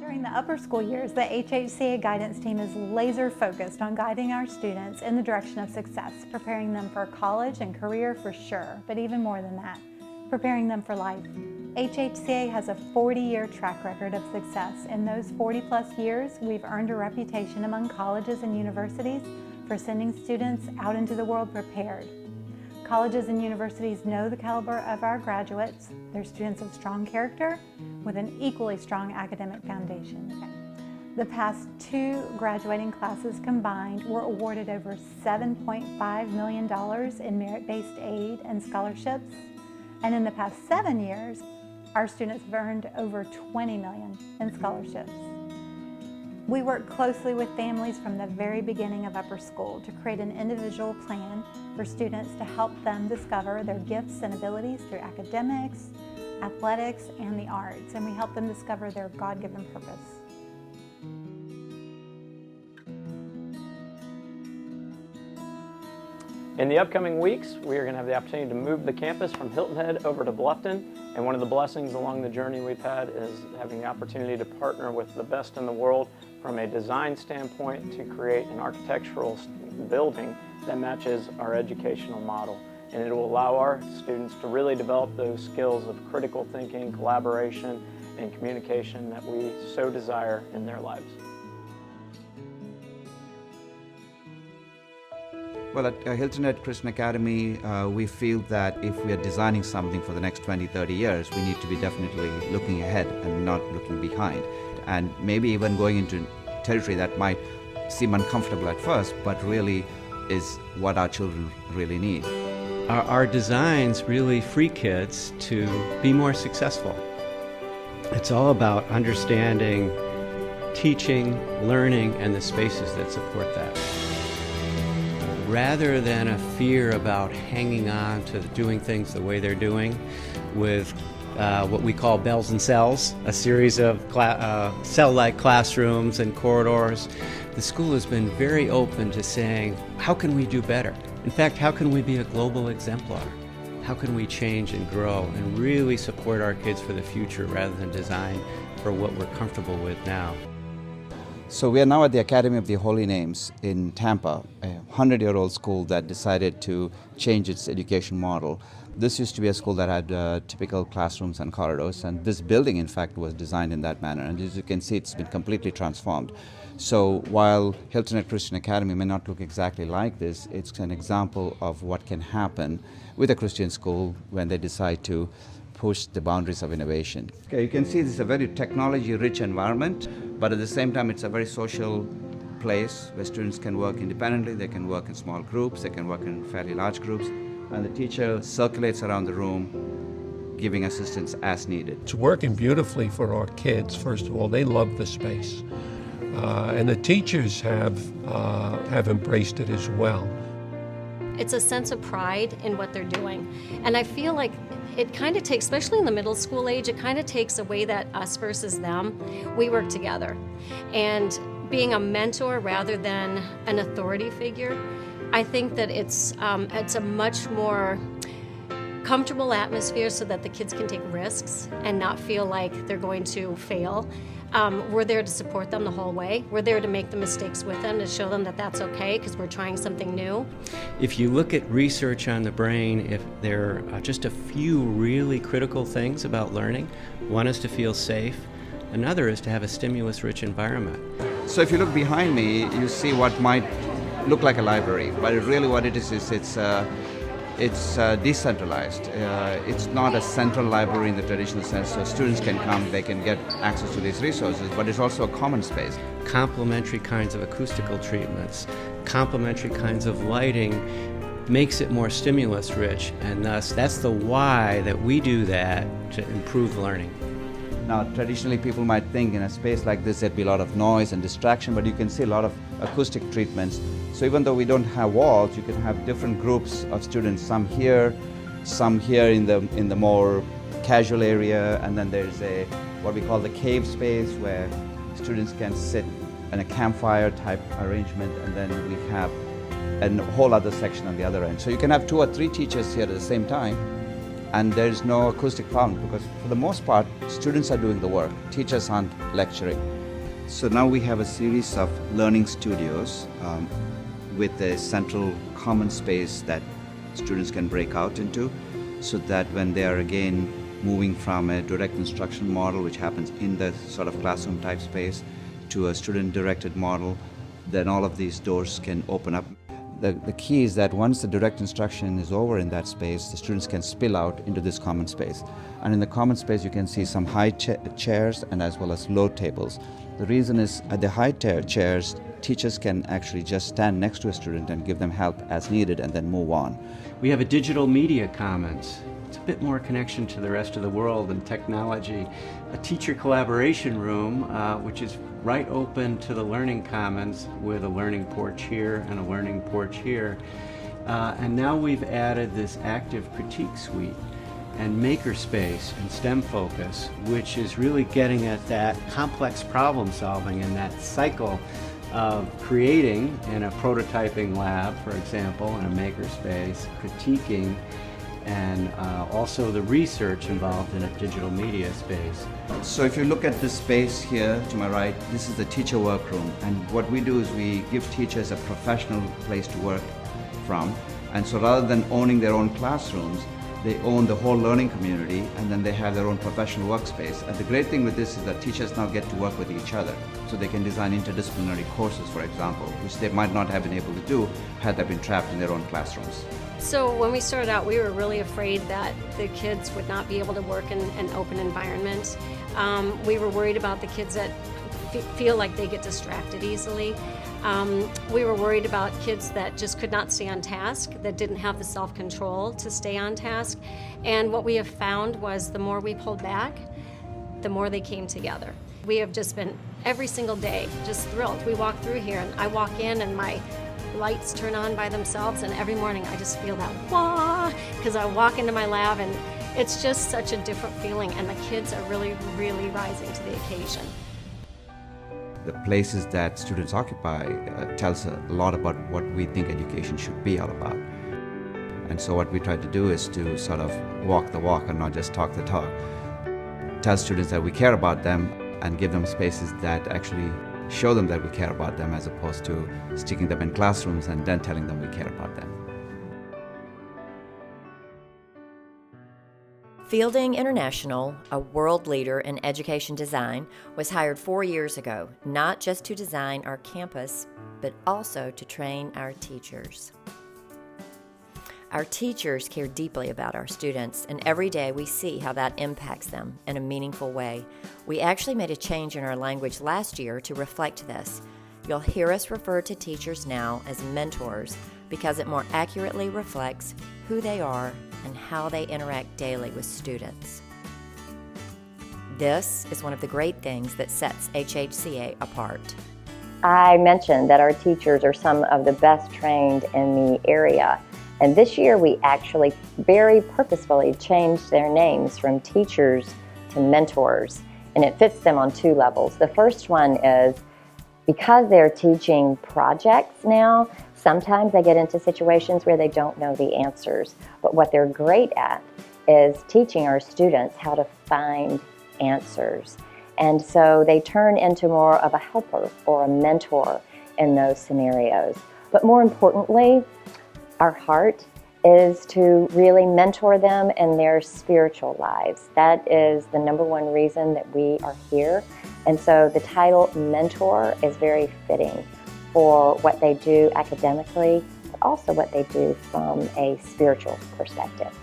During the upper school years, the HHCA guidance team is laser focused on guiding our students in the direction of success, preparing them for college and career for sure, but even more than that, preparing them for life. HHCA has a 40-year track record of success. In those 40-plus years, we've earned a reputation among colleges and universities for sending students out into the world prepared. Colleges and universities know the caliber of our graduates. They're students of strong character with an equally strong academic foundation. The past 2 graduating classes combined were awarded over $7.5 million in merit-based aid and scholarships. And in the past 7 years, our students have earned over $20 million in scholarships. We work closely with families from the very beginning of upper school to create an individual plan for students to help them discover their gifts and abilities through academics, athletics, and the arts, and we help them discover their God-given purpose. In the upcoming weeks, we are going to have the opportunity to move the campus from Hilton Head over to Bluffton, and one of the blessings along the journey we've had is having the opportunity to partner with the best in the world from a design standpoint to create an architectural building that matches our educational model. And it will allow our students to really develop those skills of critical thinking, collaboration, and communication that we so desire in their lives. Well, at Hilton Head Christian Academy, we feel that if we are designing something for the next 20, 30 years, we need to be definitely looking ahead and not looking behind. And maybe even going into territory that might seem uncomfortable at first, but really is what our children really need. Our designs really free kids to be more successful. It's all about understanding, teaching, learning, and the spaces that support that. Rather than a fear about hanging on to doing things the way they're doing with what we call bells and cells, a series of cell-like classrooms and corridors, the school has been very open to saying, how can we do better? In fact, how can we be a global exemplar? How can we change and grow and really support our kids for the future rather than design for what we're comfortable with now? So we are now at the Academy of the Holy Names in Tampa, a 100-year-old school that decided to change its education model. This used to be a school that had typical classrooms and corridors, and this building, in fact, was designed in that manner. And as you can see, it's been completely transformed. So while Hilton Head Christian Academy may not look exactly like this, it's an example of what can happen with a Christian school when they decide to push the boundaries of innovation. Okay, you can see this is a very technology-rich environment, but at the same time it's a very social place where students can work independently, they can work in small groups, they can work in fairly large groups, and the teacher circulates around the room giving assistance as needed. It's working beautifully for our kids. First of all, they love the space, and the teachers have embraced it as well. It's a sense of pride in what they're doing, and I feel like it kind of takes, especially in the middle school age, it kind of takes away that us versus them. We work together, and being a mentor rather than an authority figure, I think that it's a much more comfortable atmosphere so that the kids can take risks and not feel like they're going to fail. We're there to support them the whole way. We're there to make the mistakes with them, to show them that that's okay because we're trying something new. If you look at research on the brain, if there are just a few really critical things about learning, one is to feel safe, another is to have a stimulus-rich environment. So if you look behind me, you see what might look like a library, but really what it is it's decentralized. It's not a central library in the traditional sense, so students can come, they can get access to these resources, but it's also a common space. Complementary kinds of acoustical treatments, complementary kinds of lighting makes it more stimulus rich, and thus that's the why that we do that to improve learning. Now, traditionally people might think in a space like this there'd be a lot of noise and distraction, but you can see a lot of acoustic treatments. So even though we don't have walls, you can have different groups of students, some here in the more casual area, and then there's what we call the cave space where students can sit in a campfire type arrangement, and then we have a whole other section on the other end. So you can have 2 or 3 teachers here at the same time and there's no acoustic problem because for the most part, students are doing the work. Teachers aren't lecturing. So now we have a series of learning studios with a central common space that students can break out into, so that when they are again moving from a direct instruction model, which happens in the sort of classroom type space, to a student-directed model, then all of these doors can open up. The key is that once the direct instruction is over in that space, the students can spill out into this common space. And in the common space, you can see some high chairs and as well as low tables. The reason is at the high chairs, teachers can actually just stand next to a student and give them help as needed and then move on. We have a digital media commons. It's a bit more connection to the rest of the world and technology. A teacher collaboration room, which is right open to the learning commons with a learning porch here and a learning porch here. And now we've added this active critique suite and makerspace and STEM focus, which is really getting at that complex problem solving and that cycle of creating in a prototyping lab, for example, in a makerspace, critiquing, and also the research involved in a digital media space. So if you look at this space here to my right, this is the teacher workroom, and what we do is we give teachers a professional place to work from, and so rather than owning their own classrooms, they own the whole learning community, and then they have their own professional workspace. And the great thing with this is that teachers now get to work with each other, so they can design interdisciplinary courses, for example, which they might not have been able to do had they been trapped in their own classrooms. So when we started out, we were really afraid that the kids would not be able to work in an open environment. We were worried about the kids that feel like they get distracted easily. We were worried about kids that just could not stay on task, that didn't have the self-control to stay on task. And what we have found was the more we pulled back, the more they came together. We have just been, every single day, just thrilled. We walk through here and I walk in and my lights turn on by themselves, and every morning I just feel that wah, because I walk into my lab and it's just such a different feeling, and the kids are really, really rising to the occasion. The places that students occupy tells a lot about what we think education should be all about. And so what we try to do is to sort of walk the walk and not just talk the talk. Tell students that we care about them and give them spaces that actually show them that we care about them, as opposed to sticking them in classrooms and then telling them we care about them. Fielding International, a world leader in education design, was hired 4 years ago, not just to design our campus, but also to train our teachers. Our teachers care deeply about our students, and every day we see how that impacts them in a meaningful way. We actually made a change in our language last year to reflect this. You'll hear us refer to teachers now as mentors because it more accurately reflects who they are and how they interact daily with students. This is one of the great things that sets HHCA apart. I mentioned that our teachers are some of the best trained in the area. And this year we actually very purposefully changed their names from teachers to mentors. And it fits them on two levels. The first one is because they're teaching projects now, sometimes they get into situations where they don't know the answers. But what they're great at is teaching our students how to find answers. And so they turn into more of a helper or a mentor in those scenarios. But more importantly, our heart is to really mentor them in their spiritual lives. That is the number one reason that we are here. And so the title mentor is very fitting for what they do academically, but also what they do from a spiritual perspective.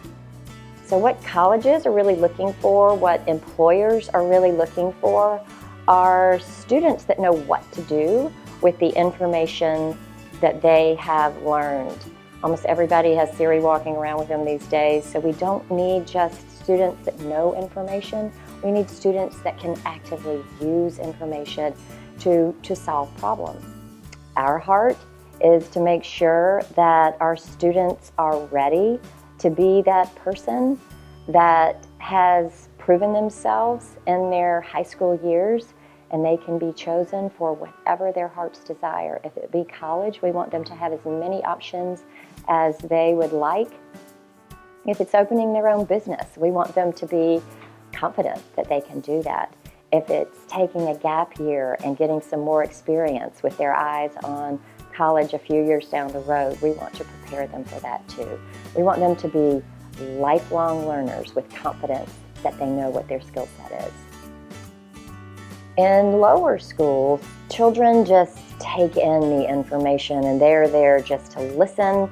So what colleges are really looking for, what employers are really looking for, are students that know what to do with the information that they have learned. Almost everybody has Siri walking around with them these days, so we don't need just students that know information. We need students that can actively use information to solve problems. Our heart is to make sure that our students are ready to be that person that has proven themselves in their high school years, and they can be chosen for whatever their hearts desire. If it be college, we want them to have as many options as they would like. If it's opening their own business, we want them to be confident that they can do that. If it's taking a gap year and getting some more experience with their eyes on college a few years down the road, we want to prepare them for that too. We want them to be lifelong learners with confidence that they know what their skill set is. In lower schools, children just take in the information and they're there just to listen,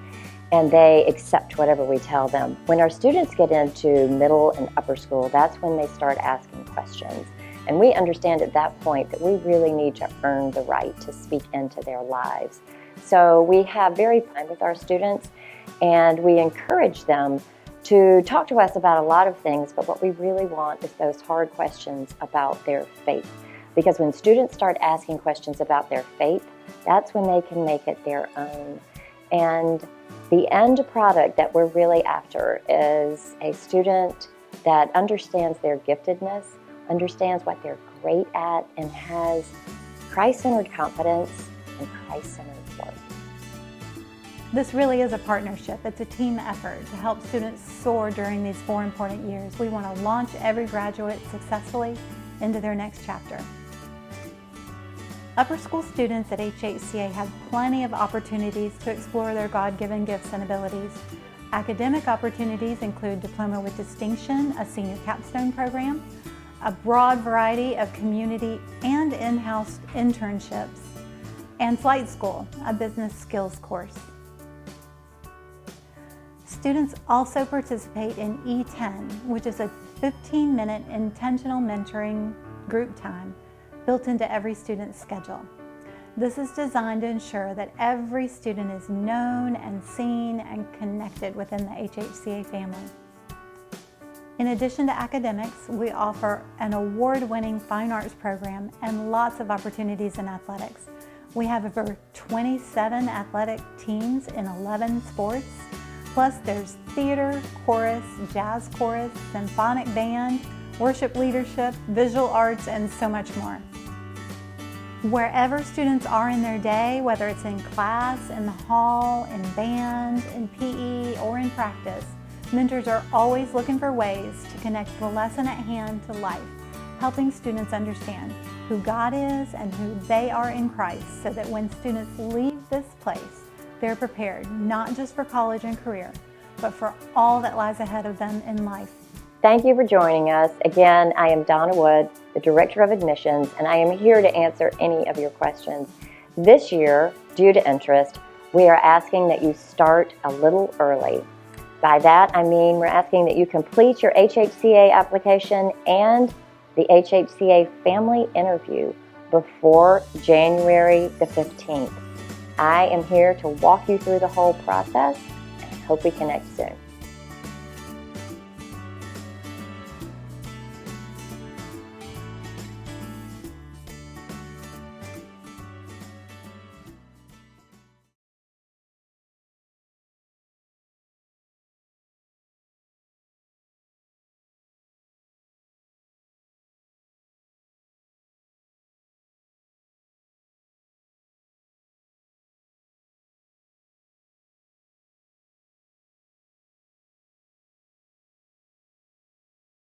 and they accept whatever we tell them. When our students get into middle and upper school, that's when they start asking questions. And we understand at that point that we really need to earn the right to speak into their lives. So we have very time with our students, and we encourage them to talk to us about a lot of things, but what we really want is those hard questions about their faith. Because when students start asking questions about their faith, that's when they can make it their own. And the end product that we're really after is a student that understands their giftedness, understands what they're great at, and has Christ-centered confidence and Christ-centered work. This really is a partnership. It's a team effort to help students soar during these 4 important years. We want to launch every graduate successfully into their next chapter. Upper school students at HHCA have plenty of opportunities to explore their God-given gifts and abilities. Academic opportunities include Diploma with Distinction, a senior capstone program, a broad variety of community and in-house internships, and Flight School, a business skills course. Students also participate in E10, which is a 15-minute intentional mentoring group time built into every student's schedule. This is designed to ensure that every student is known and seen and connected within the HHCA family. In addition to academics, we offer an award-winning fine arts program and lots of opportunities in athletics. We have over 27 athletic teams in 11 sports. Plus there's theater, chorus, jazz chorus, symphonic band, worship leadership, visual arts, and so much more. Wherever students are in their day, whether it's in class, in the hall, in band, in PE, or in practice, mentors are always looking for ways to connect the lesson at hand to life, helping students understand who God is and who they are in Christ, so that when students leave this place, they're prepared not just for college and career, but for all that lies ahead of them in life. Thank you for joining us. Again, I am Donna Wood, the Director of Admissions, and I am here to answer any of your questions. This year, due to interest, we are asking that you start a little early. By that, I mean we're asking that you complete your HHCA application and the HHCA family interview before January the 15th. I am here to walk you through the whole process, and I hope we connect soon.